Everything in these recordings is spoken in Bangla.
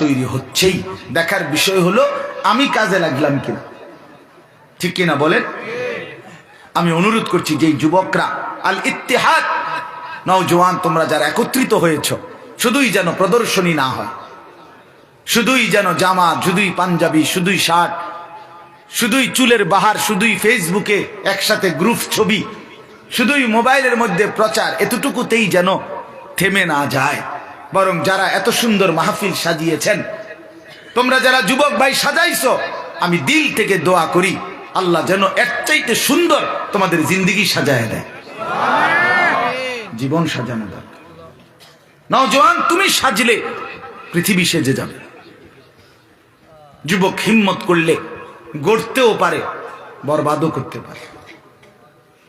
তৈরি হচ্ছেই, দেখার বিষয় হলো আমি কাজে লাগলাম কিনা। ঠিক কিনা বলেন? আমি অনুরোধ করছি যে যুবকরা, আল ইত্তেহাদ, নওজওয়ান, তোমরা যারা একত্রিত হয়েছ, শুধুই যেন প্রদর্শনী না হয়, শুধুই যেন জামা, শুধুই পাঞ্জাবি, শুধুই শার্ট, শুধুই চুলের বাহার, শুধুই ফেসবুকে একসাথে গ্রুপ ছবি, শুধুই মোবাইলের মধ্যে প্রচার, এতটুকুতেই যেন থেমে না যায়। বরং যারা এত সুন্দর মাহফিল সাজিয়েছেন, তোমরা যারা যুবক ভাই সাজাইছো, আমি দিল থেকে দোয়া করি আল্লাহ যেন এর চাইতে সুন্দর তোমাদের জিন্দেগি সাজায় দেয়। জীবন সাজানো দরকার। নওজওয়ান, তুমি সাজলে পৃথিবী সেজে যাবে। যুবক হিম্মত করলে গড়তেও পারে, বরবাদও করতে পারে।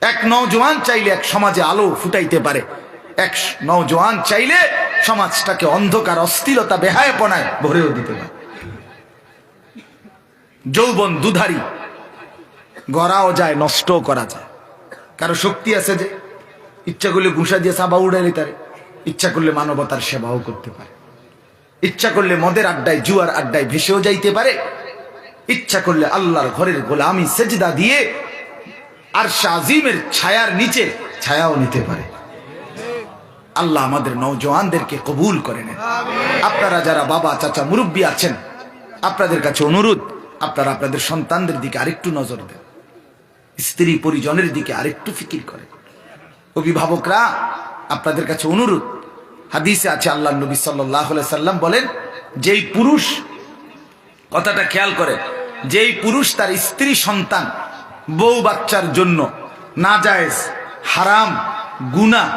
এক নওজওয়ান চাইলে এক সমাজে আলো ফুটাইতে পারে, এক নওজওয়ান চাইলে সমাজটাকে অন্ধকার, অস্থিরতা, বেহায়াপনায় ভরেও দিতে পারে। যৌবন দুধারী, গড়াও যায়, নষ্টও করা যায়। কারো শক্তি আছে যে ইচ্ছা করলে ঘুষা দিয়ে সাবা উড়াইলে তারে, ইচ্ছা করলে মানবতার সেবাও করতে পারে, ইচ্ছা করলে মদের আড্ডায়, জুয়ার আড্ডায় ভেসেও যাইতে পারে, ইচ্ছা করলে আল্লাহর ঘরের গোলামি সেজদা দিয়ে আরশে আজিমের ছায়ার নিচে ছায়াও নিতে পারে। আল্লাহ আমাদের নওজওয়ানদেরকে কবুল করে নেন। আপনারা যারা বাবা, চাচা, মুরব্বী আছেন, আপনাদের কাছে অনুরোধ, আপনারা আপনাদের সন্তানদের দিকে আরেকটু নজর দেন, স্ত্রী পরিজনের দিকে আরেকটু ফিকির করেন। অভিভাবকরা, আপনাদের কাছে অনুরোধ, হাদিসে আছে আল্লাহ নবী সাল্লাল্লাহু আলাইহি সাল্লাম বলেন, যেই পুরুষ, কথাটা খেয়াল করে, যেই পুরুষ তার স্ত্রী, সন্তান, বউ বাচ্চার জন্য নাজায়েজ, হারাম, গুনাহ,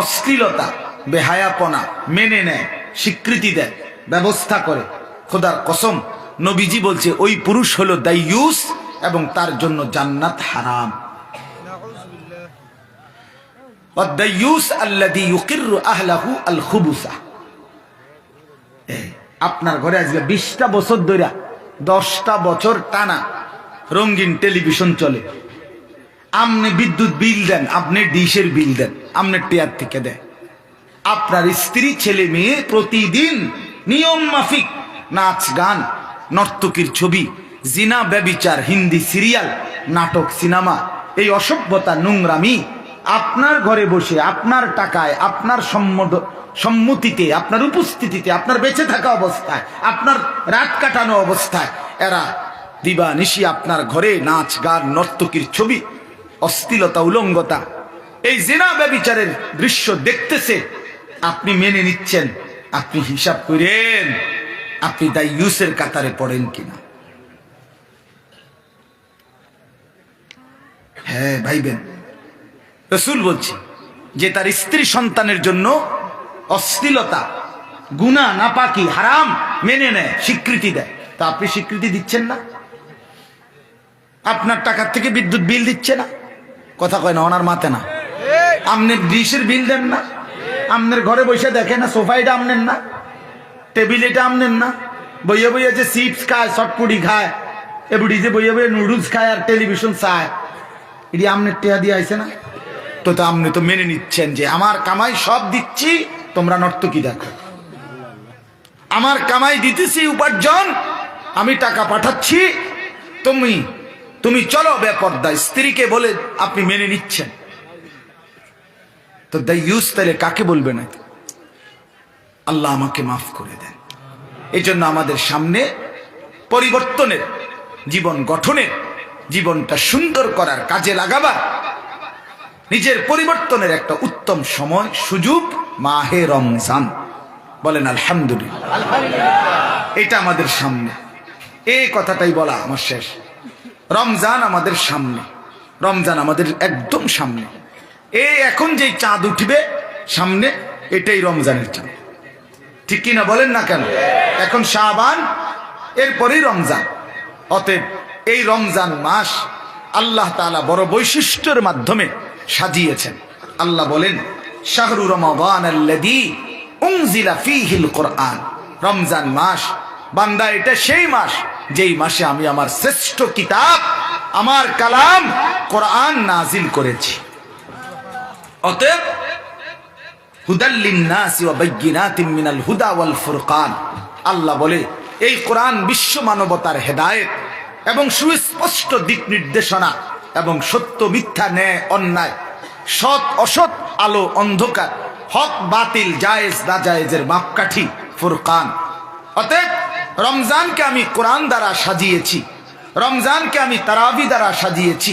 অশ্লীলতা, বেহায়াপনা মেনে নেয়, স্বীকৃতি দেয়, ব্যবস্থা করে, খোদার কসম নবীজি বলছে ওই পুরুষ হলো দাইয়ুস এবং তার জন্য জান্নাত হারাম। ওয়াদ-দাইয়ুস আল্লাযী ইউকিররু আহলাহু আল-খুবুসা। আপনার ঘরে আজকে 20টা বছর ধরে, 10টা বছর টানা রঙিন টেলিভিশন চলে, আপনি বিদ্যুৎ বিল দেন, আপনি ডিশের বিল দেন, আপনি টেয়ার থেকে দেন। আপনার স্ত্রী, ছেলে মেয়ে প্রতিদিন নিয়ম মাফিক নাচ, গান, নর্তকীর ছবি, জিনা, ব্যভিচার, হিন্দি সিরিয়াল, নাটক, সিনেমা, এই অসভ্যতা, নোংরামি আপনার ঘরে বসে, আপনার টাকায়, আপনার সম্মতিতে, আপনার উপস্থিতিতে, আপনার বেঁচে থাকা অবস্থায়, আপনার রাত কাটানো অবস্থায় এরা দিবা নিশি আপনার ঘরে নাচ, গান, নর্তকীর ছবি, অশ্লীলতা, উলঙ্গতা, এই জিনা ব্যভিচারের দৃশ্য দেখতেছে, আপনি মেনে নিচ্ছেন। আপনি হিসাব করেন আপনি দাইয়ুসের কাতারে পড়েন কিনা। হ্যাঁ ভাইবেন, রাসূল বলছে যে তার স্ত্রী সন্তানের জন্য অশ্লীলতা, গুনাহ, নাপাকি, হারাম মেনে নেয়, স্বীকৃতি দেয়, তা আপনি স্বীকৃতি দিচ্ছেন না। আপনার টাকার থেকে বিদ্যুৎ বিল দিচ্ছে না, কথা কয় না, ওনার মাথে না। আপনি ডিশের বিল দেন না, আপনার ঘরে বসে দেখে না, সোফাইটা আমনেন না, টেবিল এটা আমনেন না, বইয়ে বইয়ে যে চিপস খায়, চটপুটি খায়, এbuಡಿ যে বইয়ে বইয়ে নুডলস খায় আর টেলিভিশন চায়, এটি আমনের টেয়া দিয়ে আইছে না। তো আপনি তো মেনে নিচ্ছেন যে আমার কামাই সব দিচ্ছি, তোমরা নর্তকী দেখো, আমার কামাই দিতেছি, উপার্জন, আমি টাকা পাঠাচ্ছি, তুমি চলো বেপর্দা, স্ত্রীকে বলে আপনি মেনে নিচ্ছেন। তো দাইয়ুস তাহলে কাকে বলবে না? আল্লাহ আমাকে মাফ করে দেন। এই জন্য আমাদের সামনে পরিবর্তনের, জীবন গঠনের, জীবনটা সুন্দর করার, কাজে লাগাবার, নিজের পরিবর্তনের একটা উত্তম সময়, সুযোগ মাহে রমজান। বলেন আলহামদুলিল্লাহ। এটা আমাদের সামনে, এই কথাটাই বলা আমার শেষ। রমজান আমাদের সামনে, রমজান আমাদের একদম সামনে। এই এখন যে চাঁদ উঠবে সামনে, এটাই রমজানের চাঁদ, ঠিক কিনা বলেন না কেন? এখন শাবান, এরপরেই রমজান। অতএব এই রমজান মাস আল্লাহ তাআলা বড় বৈশিষ্ট্যের মাধ্যমে সাজিয়েছেন। আল্লাহ বলেন, শাহরু রমাদানাল্লাযী উনজিলা ফীহিল কুরআন। রমজান মাস বান্দা, এটা সেই মাস যেই মাসে আমি আমার শ্রেষ্ঠ কিতাব, আমার কালাম কোরআন নাজিল করেছি। অতএব হুদাল লিন্নাসি ওয়া বাইয়িনাতিন মিনাল হুদা ওয়াল ফুরকান। আল্লাহ বলে এই কোরআন বিশ্ব মানবতার হেদায়েত এবং সুস্পষ্ট দিক নির্দেশনা এবং সত্য মিথ্যা ন্যায় অন্যায় সৎ অসৎ আলো অন্ধকার হক বাতিল জায়েজ নাজায়েজের মাপকাঠি ফুরকান। অতএব রমজানকে আমি কোরআন দ্বারা সাজিয়েছি, রমজানকে আমি তারাবি দ্বারা সাজিয়েছি,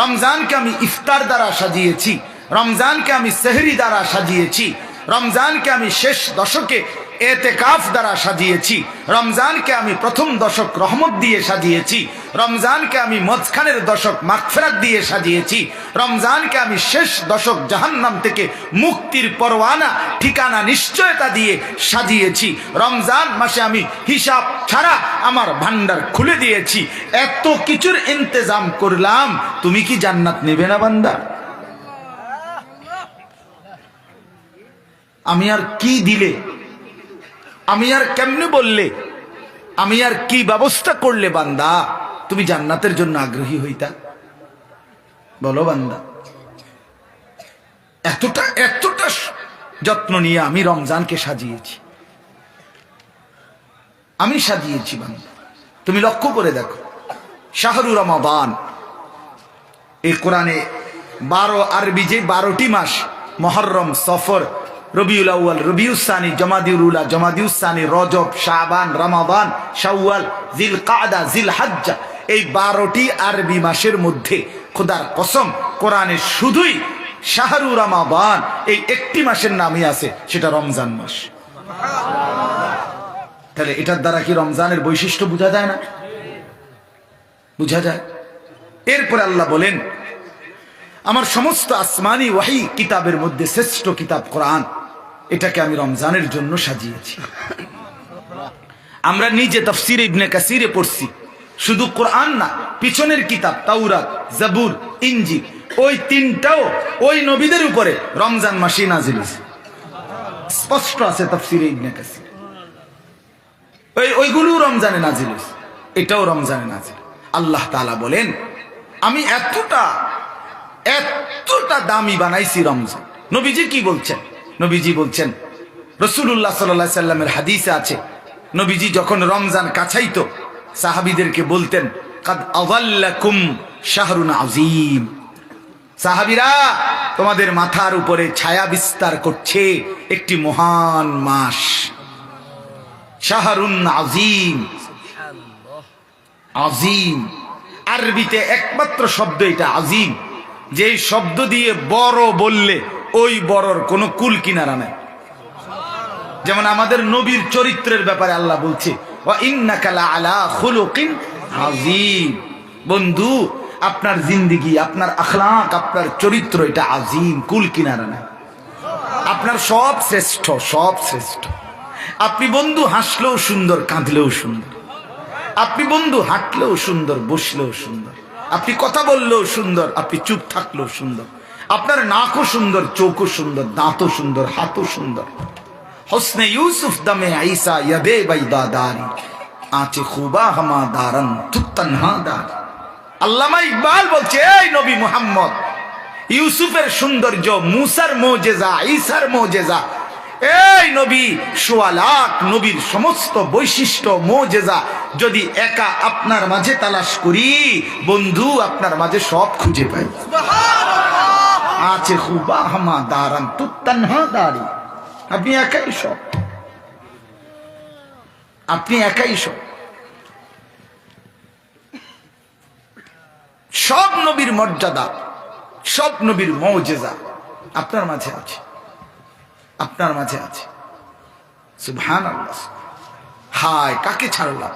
রমজানকে আমি ইফতার দ্বারা সাজিয়েছি, রমজানকে আমি সেহরি দ্বারা সাজিয়েছি, রমজানকে আমি শেষ দশকে এতেকাফ দ্বারা সাজিয়েছি, রমজানকে আমি প্রথম দশক রহমত দিয়ে সাজিয়েছি, রমজানকে আমি মধ্যখানের দশক মাগফিরাত দিয়ে সাজিয়েছি, রমজানকে আমি শেষ দশক জাহান্নাম থেকে মুক্তির পরওয়ানা ঠিকানা নিশ্চয়তা দিয়ে সাজিয়েছি, রমজান মাসে আমি হিসাব ছাড়া আমার ভান্ডার খুলে দিয়েছি। এত কিছুর ইন্তজাম করলাম, তুমি কি জান্নাত নেবে না বান্দা? আমি আর কি দিলে, আমি আর কেমনে বললে, আমি আর কি ব্যবস্থা করলে বান্দা তুমি জান্নাতের জন্য আগ্রহী হইতা? বলো বান্দা। এতটা এতটা যত্ন নিয়ে আমি রমজানকে সাজিয়েছি, আমি সাজিয়েছি বান্দা। তুমি লক্ষ্য করে দেখো, শাহরু রমাদান, এই কোরআনে 12 আরবি যে 12টি মাস, মুহররম, সফর, রবিউল আউয়াল, রবিউস সানি, জমাদিউল উলা, জমাদিউস সানি, রজব, শাবান, রমাদান, শাওয়াল, জিলকাদা, জিলহজ্জা, এই 12টি আরবি মাসের মধ্যে খোদার কসম কোরআনে শুধুই শাহরু রমাদান এই একটি মাসের নামই আছে, সেটা রমজান মাস। তাহলে এটার দ্বারা কি রমজানের বৈশিষ্ট্য বোঝা যায় না? বোঝা যায়। এরপরে আল্লাহ বলেন, আমার সমস্ত আসমানি ওয়াহি কিতাবের মধ্যে শ্রেষ্ঠ কিতাব কোরআন, এটাকে আমি রমজানের জন্য সাজিয়েছি। আমরা নিজে তাফসীরে ইবনে কাসিরে পড়ছি, শুধু কোরআন না, পিছনের কিতাব তাওরাত, জাবুর, ইনজিল, ওই তিনটাও ওই নবীদের উপরে রমজান মাসে নাজিল হয়েছে। স্পষ্ট আছে তাফসীরে ইবনে কাসির, ওইগুলো রমজানে নাজিল হয়েছে, এটাও রমজানে নাজিল। আল্লাহ তাআলা বলেন, আমি এতটা দামি বানাইছি রমজান। নবীজি কি বলছেন? নবীজি বলছেন, রাসূলুল্লাহ সাল্লাল্লাহু আলাইহি সাল্লামের হাদিসে আছে, নবীজি যখন রমজান কাছাইতো সাহাবীদেরকে বলতেন, কাদ আযাল্লাকুম শাহরুন আযীম, সাহাবীরা তোমাদের মাথার উপরে ছায়া বিস্তার করছে একটি মহান মাস, শাহরুন আযীম। আযীম আরবিতে একমাত্র শব্দ এটা আযীম, যেই শব্দ দিয়ে বড় বললে ওই বড়র কোনো কুল কিনারা নাই। যেমন আমাদের নবীর চরিত্রের ব্যাপারে আল্লাহ বলছে, ওয়া ইন্নাকা লাআলা খুলুকিন আযীম। বন্ধু, আপনার জিন্দেগি, আপনার আখলাক, আপনার চরিত্র এটা আযীম, কুল কিনারা নাই। আপনার সব শ্রেষ্ঠ, সব শ্রেষ্ঠ। আপনি বন্ধু হাসলেও সুন্দর, কাঁদলেও সুন্দর। আপনি বন্ধু হাঁটলেও সুন্দর, বসলেও সুন্দর। আপনি কথা বললেও সুন্দর, আপনি চুপ থাকলেও সুন্দর। আপনার নাকও সুন্দর, চোখও সুন্দর, দাঁতও সুন্দর, হাতও সুন্দর। হোসনে ইউসুফ দমে আইসা ইয়াদে বাইদাদারি আঁচে খুবা হামা দারান তুত্তানহা দার। আল্লামা ইকবাল বলছে, এই নবী মুহাম্মদ, ইউসুফের সৌন্দর্য, মুসার মুজিজা, ঈসার মুজিজা, এই নবী সোয়া লাখ নবীর সমস্ত বৈশিষ্ট্য মুজিজা যদি একা আপনার মাঝে তালাশ করি, বন্ধু আপনার মাঝে সব খুঁজে পাই। আছে খুবা হামা দারান তুত্তানহা দারি। আপনি একাই সব, আপনি একাই সব। সব নবীর মর্যাদা, সব নবীর মুজিজা আপনার মাঝে আছে, আপনার মাঝে আছে। সুবহানাল্লাহ। হায়, কাকে ছাড়লাম?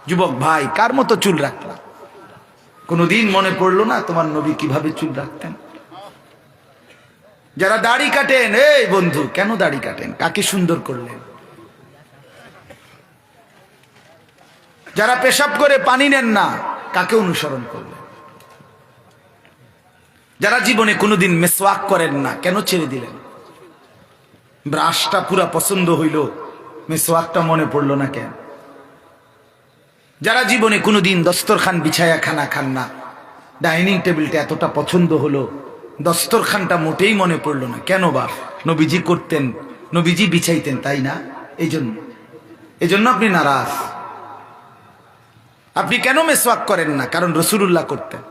যুবক ভাই, কার মতো চুল রাখলাম? কোনদিন মনে পড়লো না তোমার নবী কিভাবে চুল রাখতেন? যারা দাড়ি কাটেন, এই বন্ধু কেন দাড়ি কাটেন? কাকে সুন্দর করলেন? যারা পেশাব করে পানি নেন না, কাকে অনুসরণ করলেন? যারা জীবনে কোনোদিন মেসওয়াক করেন না, কেন ছেড়ে দিলেন? ব্রাশটা পুরা পছন্দ হইল, মেসওয়াকটা মনে পড়লো না কেন? যারা জীবনে কোনোদিন দস্তরখান বিছায়া খানা খান না, ডাইনিং টেবিলটা এতটা পছন্দ হলো, দস্তরখানটা মোটেই মনে পড়লো না কেন? বা নবীজি করতেন, নবীজি বিছাইতেন, তাই না? এই জন্য এজন্য আপনি নারাজ। আপনি কেন মেসওয়াক করেন না? কারণ রাসূলুল্লাহ করতেন।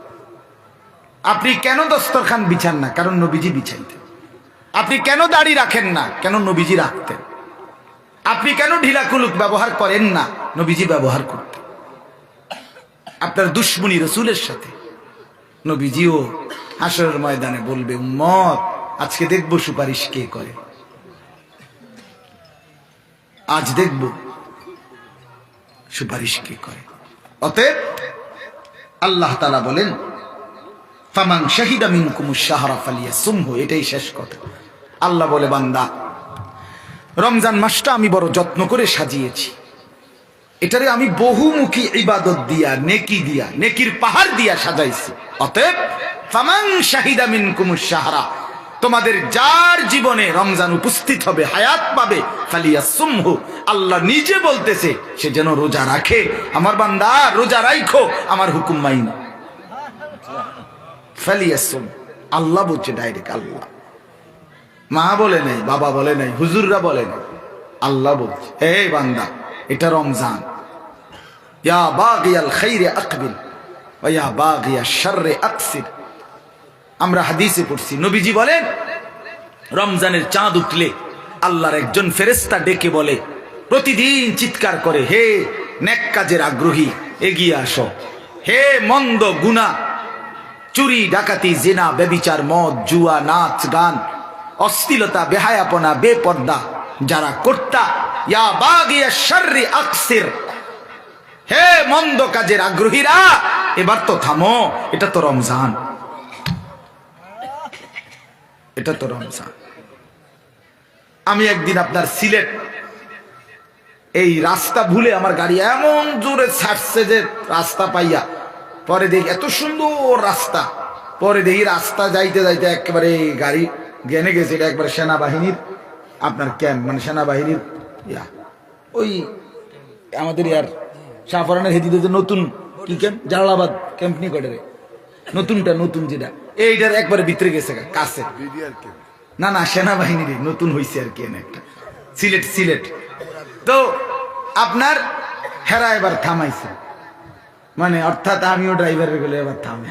আপনি কেন দস্তরখান বিছান না? কারণ নবীজি বিছাইতেন। আপনি কেন দাড়ি রাখেন না? কেন নবীজি রাখতেন। আপনি কেন ঢিলা কুলুক ব্যবহার করেন না? নবীজি ব্যবহার করতেন। আপনার দুশ্মনী রাসূলের সাথে, নবীজিও হাসরের ময়দানে বলবে, উম্মত আজকে দেখব সুপারিশ কে করে, আজ দেখব সুপারিশ কে করে। অতএব আল্লাহ তাআলা বলেন, ফামান শাহিদা মিনকুমুশ শাহরা ফালিয়াসুমহু, এটাই শেষ কথা। আল্লাহ বলে, বান্দা রমজান মাসটা আমি বড় যত্ন করে সাজিয়েছি, এটারে আমি বহুমুখী ইবাদত দিয়া, নেকি দিয়া, নেকির পাহাড় দিয়া সাজাইছি। অতএব ফামান শাহিদা মিনকুমুশ শাহরা, তোমাদের যার জীবনে রমজান উপস্থিত হবে, হায়াত পাবে, ফালিয়াসুমহু, আল্লাহ নিজে বলতেছে সে যেন রোজা রাখে। আমার বান্দা রোজা রাখো, আমার হুকুম মাইনো। ফালিয়াসুম, আল্লাহ বলছে ডাইরেক্ট। আল্লাহ, মা বলে নাই, বাবা বলে নাই, হুজুররা বলে নাই, আল্লাহ বলছে, এই বান্দা এটা রমজান। ইয়া বাগিয়াল খাইরে আকবিল ওয়া ইয়া বাগিয়াশ শাররি আকসির। আমরা হাদিসে পড়ছি, নবীজি বলেন রমজানের চাঁদ উঠলে আল্লাহর একজন ফেরেশতা ডেকে বলে, প্রতিদিন চিৎকার করে, হে নেক কাজের আগ্রহী এগিয়ে আসো, হে মন্দ গুনাহ, চুরি ডাকাতি জিনা ব্যভিচার মদ জুয়া নাচ গান অশ্লীলতা বেহায়াপনা বেপর্দা যারা কর্তা, ইয়া বাগিয়াশ শাররি আকসির, হে মন্দ কাজের আগ্রহীরা এবার তো থামো, এটা তো রমজান, এটা তো রমজান। আমি একদিন আপনার সিলেট এই রাস্তা ভুলে আমার গাড়ি এমন জোরে ছাড়ছে যে রাস্তা পাইয়া, পরে দেখি এত সুন্দর রাস্তা, পরে দেখি রাস্তা যাইতে যাইতে একেবারে গাড়ি গেনে গেছে, এটা একবারে সেনাবাহিনীর আপনার ক্যাম্প, মানে সেনাবাহিনীর ওই আমাদের ইয়ার শাহফরানের হেদিতে যে নতুন কি ক্যাম্প, জালালাবাদ ক্যাম্প নিয়ে কটে নতুনটা, নতুন যেটা এইটার একবারে ভিতরে গেছে কাছে, না না সেনাবাহিনীর নতুন হয়েছে আর কি একটা সিলেট সিলেট। তো আপনার হেরা এবার থামাইছে, মানে অর্থাৎ আমিও ড্রাইভারের গেলে এবার থামে,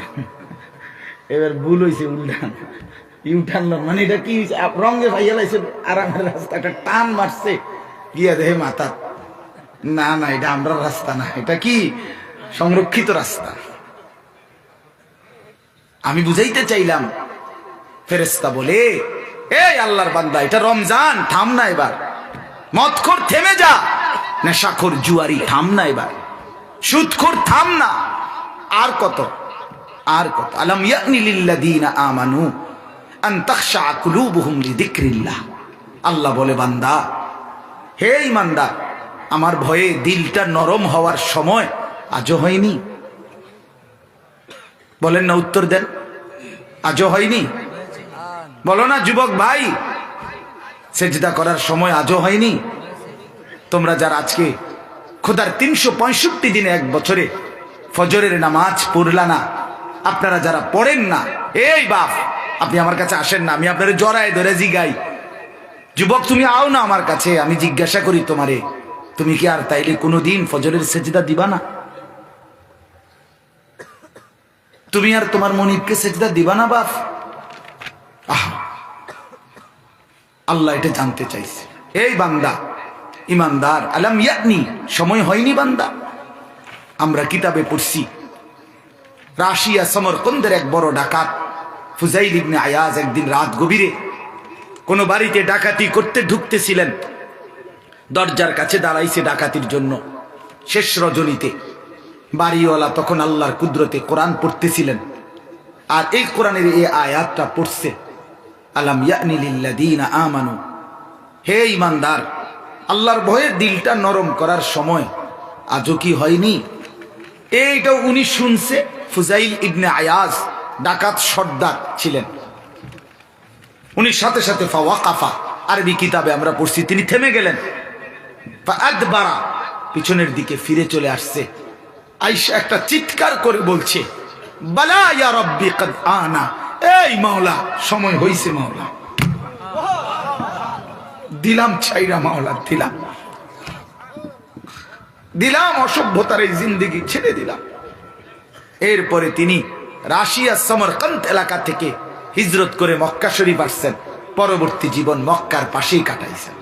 এবার ভুল হয়েছে, উল্টান ইউটার্ন, মানে এটা কি রঙে ভাইয়া লাইছে আরামের রাস্তা, একটা টান মারছে গিয়া দেহে মাথা, না না এটা আমরা রাস্তা না, এটা কি সংরক্ষিত রাস্তা। আমি বুঝাইতে চাইলাম, ফেরেশতা বলে, এই আল্লাহর বান্দা এটা রমজান, থাম না এবার, মদখোর থেমে যা, নেশাখোর জুয়ারি থাম না এবার, সুদখোর থাম না, আর কত আর কত। আলাম ইয়ানি লিল্লাযীনা আমানু আন তাখশা কুলুবুহুম লিযিকরিল্লাহ। আল্লাহ বলে, বান্দা হে ঈমানদার, আমার ভয়ে দিলটা নরম হওয়ার সময় আজও হয়নি? বলেন না, উত্তর দেন, আজও হয়নি? বলো না যুবক ভাই, সেজদা করার সময় আজও হয়নি? তোমরা যারা আজকে খোদার 365 দিনে এক বছরে ফজরের নামাজ পড়লা না, আপনারা যারা পড়েন না, এই বাপ আপনি আমার কাছে আসেন না, আমি আপনার জড়ায় ধরে জিগাই, যুবক তুমি আও না আমার কাছে, আমি জিজ্ঞাসা করি তোমারে, তুমি কি আর তাইলে কোনোদিন ফজরের সেজদা দিবা না? তুমি আর তোমার মনিবকে সেজদা দিবা না বাপ? আল্লাহ এটা জানতে চাইছে। এই বান্দা ইমানদার, আলাম ইয়ানি, সময় হয়নি বান্দা? আমরা কিতাবে পড়ছি, রাশিয়া সমরকন্দের এক বড় ডাকাত ফুজাইল ইবনে আয়াজ একদিন রাত গভীরে কোন বাড়িতে ডাকাতি করতে ঢুকতেছিলেন, দরজার কাছে দাঁড়াইছে ডাকাতির জন্য। শেষ রজনীতে বাড়িওয়ালা তখন আল্লাহর কুদরতে কোরআন পড়তেছিলেন, আর এই কোরআনের এই আয়াতটা পড়ছে, আলাম ইয়ানি লিল্লাযীনা আমানু, হে ঈমানদার, আল্লাহর ভয়ে দিলটা নরম করার সময় আজও কি হয়নি? এইটাও উনি শুনছে। ফুজাইল ইবনে আয়াজ ডাকাত সর্দার ছিলেন, উনি সাথে সাথে ফাওয়াকাফা, আরবি কিতাবে আমরা পড়ছি, তিনি থেমে গেলেন, ফাআদবারা, পিছনের দিকে ফিরে চলে আসছে। আয়েশা একটা চিৎকার করে বলছে, বালা ইয়া রাব্বি কদ আনা, এই মাওলা সময় হইছে, মাওলা দিলাম ছাইরা, মাওলা দিলাম। দিলাম অসভ্যতার এই জিন্দেগি ছেড়ে দিলাম। এরপরে তিনি রাশিয়া সমরকন্দ এলাকা থেকে হিজরত করে মক্কা শরীফ আসছেন। পরবর্তী জীবন মক্কার পাশেই কাটাইছেন।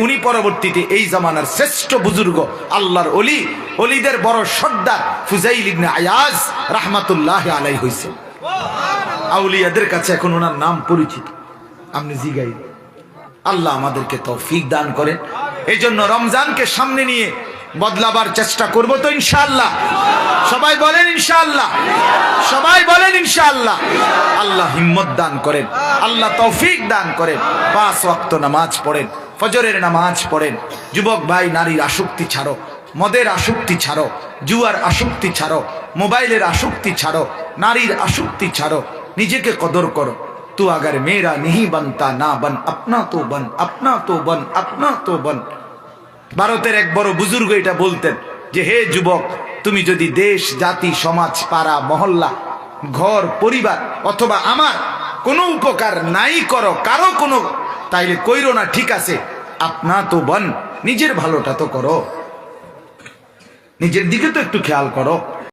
উনি পরবর্তীতে এই জামানার শ্রেষ্ঠ বুজুর্গ, আল্লাহর অলি, অলিদের বড় সর্দার ফুজাইল ইবনে আয়াজ রাহমাতুল্লাহ আলাইহি হইছেন। আউলিয়াদের কাছে এখন ওনার নাম পরিচিত। আপনি জিগাই, আল্লাহ আমাদেরকে তৌফিক দান করেন। এই জন্য রমজানকে সামনে নিয়ে বদলাবার চেষ্টা করব তো ইনশাআল্লাহ। সবাই বলেন ইনশাআল্লাহ, সবাই বলেন ইনশাআল্লাহ। আল্লাহ হিম্মত দান করেন, আল্লাহ তৌফিক দান করেন। 5 ওয়াক্ত নামাজ পড়েন, ফজরের নামাজ পড়েন। যুবক ভাই, নারীর আসক্তি ছাড়ো, মদের আসক্তি ছাড়ো, জুয়ার আসক্তি ছাড়ো, মোবাইলের আসক্তি ছাড়ো, নারীর আসক্তি ছাড়ো, নিজেকে কদর করো। তু আগার মেরা नहीं बनता না बन अपना तो बन, अपना तो बन, अपना तो बन। ভারতের এক বড় বুজুর্গ এটা বলতেন যে, হে যুবক, তুমি যদি দেশ, জাতি, সমাজ, পাড়া, মহল্লা, ঘর, পরিবার অথবা আমার কোনো উপকার নাই করো কারো কোনো, তাইলে কইরো না, ঠিক আছে, আপনা তো বন, নিজের ভালোটা তো করো, নিজের দিকে তো একটু খেয়াল করো।